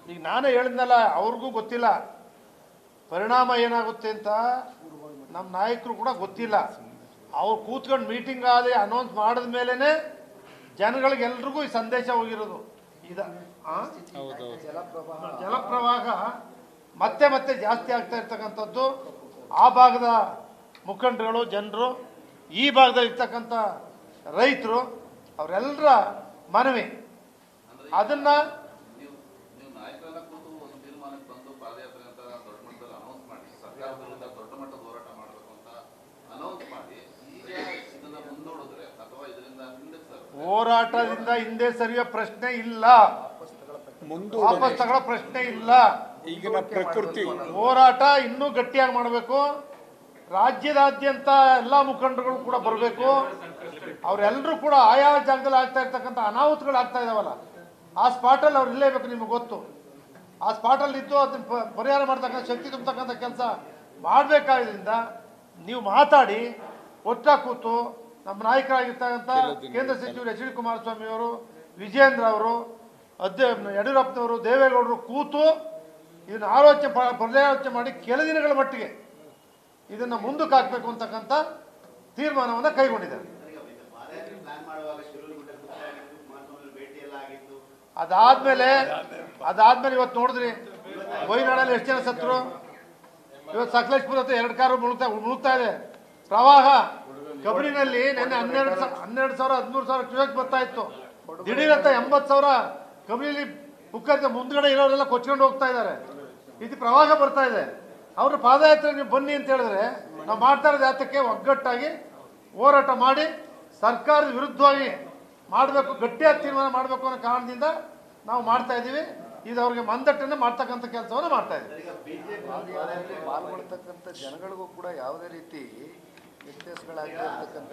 ಈಗ ನಾನೇ ಹೇಳಿದ್ನಲ್ಲ, ಅವ್ರಿಗೂ ಗೊತ್ತಿಲ್ಲ ಪರಿಣಾಮ ಏನಾಗುತ್ತೆ ಅಂತ. ನಮ್ಮ ನಾಯಕರು ಕೂಡ ಗೊತ್ತಿಲ್ಲ. ಅವ್ರು ಕೂತ್ಕೊಂಡು ಮೀಟಿಂಗ್ ಆಗಿ ಅನೌನ್ಸ್ ಮಾಡಿದ ಮೇಲೇ ಜನಗಳಿಗೆಲ್ರಿಗೂ ಈ ಸಂದೇಶ ಹೋಗಿರೋದು. ಜಲಪ್ರವಾಹ ಮತ್ತೆ ಮತ್ತೆ ಜಾಸ್ತಿ ಆಗ್ತಾ ಇರ್ತಕ್ಕಂಥದ್ದು ಆ ಭಾಗದ ಮುಖಂಡರುಗಳು, ಜನರು, ಈ ಭಾಗದಲ್ಲಿ ಇರ್ತಕ್ಕಂಥ ರೈತರು, ಅವರೆಲ್ಲರ ಮನವಿ. ಅದನ್ನ ಹೋರಾಟದಿಂದ ಹಿಂದೆ ಸರಿಯೋ ಪ್ರಶ್ನೆ ಇಲ್ಲ, ವಾಪಸ್ ತಗೊಳ್ಳೋ ಪ್ರಶ್ನೆ ಇಲ್ಲ. ಈಗಿನ ಪ್ರಕೃತಿ ಹೋರಾಟ ಇನ್ನೂ ಗಟ್ಟಿಯಾಗಿ ಮಾಡಬೇಕು. ರಾಜ್ಯದಾದ್ಯಂತ ಎಲ್ಲ ಮುಖಂಡರುಗಳು ಕೂಡ ಬರಬೇಕು. ಅವರೆಲ್ಲರೂ ಕೂಡ ಆಯಾ ಜಾಗದಲ್ಲಿ ಆಗ್ತಾ ಇರ್ತಕ್ಕಂಥ ಅನಾಹುತಗಳು ಆಗ್ತಾ ಇದಾವಲ್ಲ, ಆ ಸ್ಪಾಟಲ್ಲಿ ಅವ್ರು ಇಲ್ಲೇಬೇಕು. ನಿಮಗೆ ಗೊತ್ತು, ಆ ಸ್ಪಾಟಲ್ಲಿ ಇದ್ದು ಅದನ್ನ ಪರಿಹಾರ ಮಾಡ್ತಕ್ಕಂಥ, ಶಕ್ತಿ ತುಂಬತಕ್ಕಂಥ ಕೆಲಸ ಮಾಡಬೇಕಾದ್ರಿಂದ ನೀವು ಮಾತಾಡಿ ಒಟ್ಟಾಗಿ ಕೂತು ನಮ್ಮ ನಾಯಕರಾಗಿರ್ತಕ್ಕಂಥ ಕೇಂದ್ರ ಸಚಿವರು ಎಚ್ ಡಿ ಕುಮಾರಸ್ವಾಮಿ ಅವರು, ವಿಜಯೇಂದ್ರ ಅವರು, ಯಡಿಯೂರಪ್ಪನವರು, ದೇವೇಗೌಡರು ಕೂತು ಇದನ್ನು ಪರ್ಯಾಲೋಚನೆ ಮಾಡಿ ಕೆಲ ದಿನಗಳ ಮಟ್ಟಿಗೆ ಇದನ್ನು ಮುಂದಕ್ಕೆ ಹಾಕಬೇಕು ಅಂತಕ್ಕಂಥ ತೀರ್ಮಾನವನ್ನು ಕೈಗೊಂಡಿದ್ದಾರೆ. ಅದಾದ್ಮೇಲೆ ಇವತ್ತು ನೋಡಿದ್ರಿ ವೈನಾಡಲ್ಲಿ ಎಷ್ಟು ಜನ ಸತ್ತರು. ಇವತ್ತು ಸಕಲೇಶ್ಪುರ 2 ಕಾರು ಮುಳುಗ್ತಾ ಇದೆ. ಪ್ರವಾಹ ಕಬಿನಿನಲ್ಲಿ ನಿನ್ನೆ 12,000-13,000 ಕ್ಯೂಸೆಕ್ ಬರ್ತಾ ಇತ್ತು. ದಿಢೀರಂತ 80,000 ಕಬಿನಿಲಿ ಮುಖರ್ಜಿ ಮುಂದ್ಗಡೆ ಇರೋರೆಲ್ಲ ಕೊಚ್ಕೊಂಡು ಹೋಗ್ತಾ ಇದ್ದಾರೆ. ಇದು ಪ್ರವಾಹ ಬರ್ತಾ ಇದೆ. ಅವ್ರ ಪಾದಯಾತ್ರೆ ನೀವು ಬನ್ನಿ ಅಂತ ಹೇಳಿದ್ರೆ ನಾವು ಮಾಡ್ತಾ ಇರೋದು ಯಾತಕ್ಕೆ? ಒಗ್ಗಟ್ಟಾಗಿ ಹೋರಾಟ ಮಾಡಿ ಸರ್ಕಾರದ ವಿರುದ್ಧವಾಗಿ ಮಾಡಬೇಕು, ಗಟ್ಟಿಯಾಗಿ ತೀರ್ಮಾನ ಮಾಡಬೇಕು ಅನ್ನೋ ಕಾರಣದಿಂದ ನಾವು ಮಾಡ್ತಾ ಇದ್ದೀವಿ. ಇದು ಅವ್ರಿಗೆ ಮಂದಟ್ಟನ್ನು ಮಾಡ್ತಕ್ಕಂಥ ಕೆಲಸವನ್ನು ಮಾಡ್ತಾ ಇದ್ದೀವಿ. ಪಾಲ್ಗೊಳ್ತಕ್ಕಂಥ ಜನಗಳಿಗೂ ಕೂಡ ಯಾವುದೇ ರೀತಿ ವ್ಯತ್ಯಾಸಗಳಾಗಿರ್ತಕ್ಕಂಥ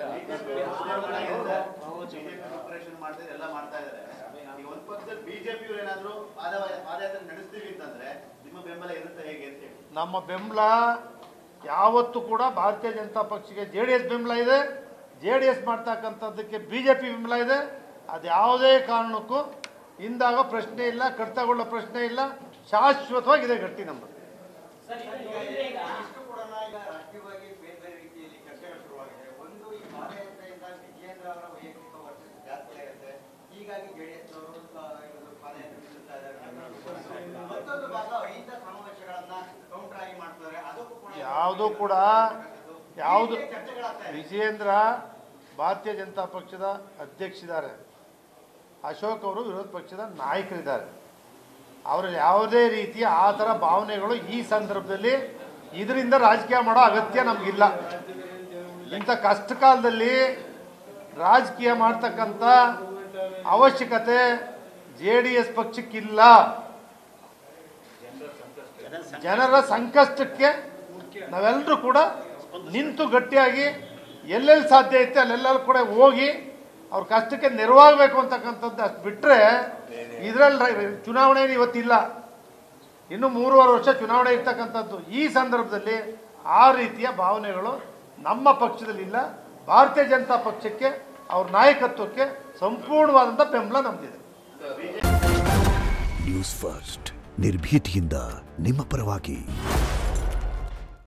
ನಮ್ಮ ಬೆಂಬಲ ಯಾವತ್ತೂ ಕೂಡ ಭಾರತೀಯ ಜನತಾ ಪಕ್ಷಕ್ಕೆ JDS ಬೆಂಬಲ ಇದೆ. JDS ಮಾಡ್ತಕ್ಕಂಥದ್ದಕ್ಕೆ BJP ಬೆಂಬಲ ಇದೆ. ಅದು ಯಾವುದೇ ಕಾರಣಕ್ಕೂ ಹಿಂದಾಗೋ ಪ್ರಶ್ನೆ ಇಲ್ಲ, ಕಡಿತಗೊಳ್ಳೋ ಪ್ರಶ್ನೆ ಇಲ್ಲ. ಶಾಶ್ವತವಾಗಿದೆ ಗಟ್ಟಿ ನಮ್ಮದು. ಯಾವುದು ವಿಜಯೇಂದ್ರ ಭಾರತೀಯ ಜನತಾ ಪಕ್ಷದ ಅಧ್ಯಕ್ಷರಿದ್ದಾರೆ, ಅಶೋಕ್ ಅವರು ವಿರೋಧ ಪಕ್ಷದ ನಾಯಕರಿದ್ದಾರೆ. ಅವರಲ್ಲಿ ಯಾವುದೇ ರೀತಿಯ ಆ ಥರ ಭಾವನೆಗಳು ಈ ಸಂದರ್ಭದಲ್ಲಿ ಇದರಿಂದ ರಾಜಕೀಯ ಮಾಡೋ ಅಗತ್ಯ ನಮಗಿಲ್ಲ. ಇಂಥ ಕಷ್ಟ ಕಾಲದಲ್ಲಿ ರಾಜಕೀಯ ಮಾಡ್ತಕ್ಕಂಥ ಅವಶ್ಯಕತೆ JDS ಪಕ್ಷಕ್ಕಿಲ್ಲ. ಜನರ ಸಂಕಷ್ಟಕ್ಕೆ ನಾವೆಲ್ಲರೂ ಕೂಡ ನಿಂತು ಗಟ್ಟಿಯಾಗಿ ಎಲ್ಲೆಲ್ಲಿ ಸಾಧ್ಯ ಐತೆ ಅಲ್ಲೆಲ್ಲ ಕೂಡ ಹೋಗಿ ಅವ್ರ ಕಷ್ಟಕ್ಕೆ ನೆರವಾಗಬೇಕು ಅಂತಕ್ಕಂಥದ್ದು. ಅಷ್ಟು ಬಿಟ್ಟರೆ ಇದರಲ್ಲಿ ಚುನಾವಣೆ ಇವತ್ತಿಲ್ಲ, ಇನ್ನು 3.5 ವರ್ಷ ಚುನಾವಣೆ ಇರ್ತಕ್ಕಂಥದ್ದು. ಈ ಸಂದರ್ಭದಲ್ಲಿ ಆ ರೀತಿಯ ಭಾವನೆಗಳು ನಮ್ಮ ಪಕ್ಷದಲ್ಲಿ ಇಲ್ಲ. ಭಾರತೀಯ ಜನತಾ ಪಕ್ಷಕ್ಕೆ, ಅವ್ರ ನಾಯಕತ್ವಕ್ಕೆ ಸಂಪೂರ್ಣವಾದಂಥ ಬೆಂಬಲ ನಮ್ದಿದೆ. ನ್ಯೂಸ್ ಫಸ್ಟ್ ನಿರ್ಭೀತಿಯಿಂದ ನಿಮ್ಮ ಪರವಾಗಿ.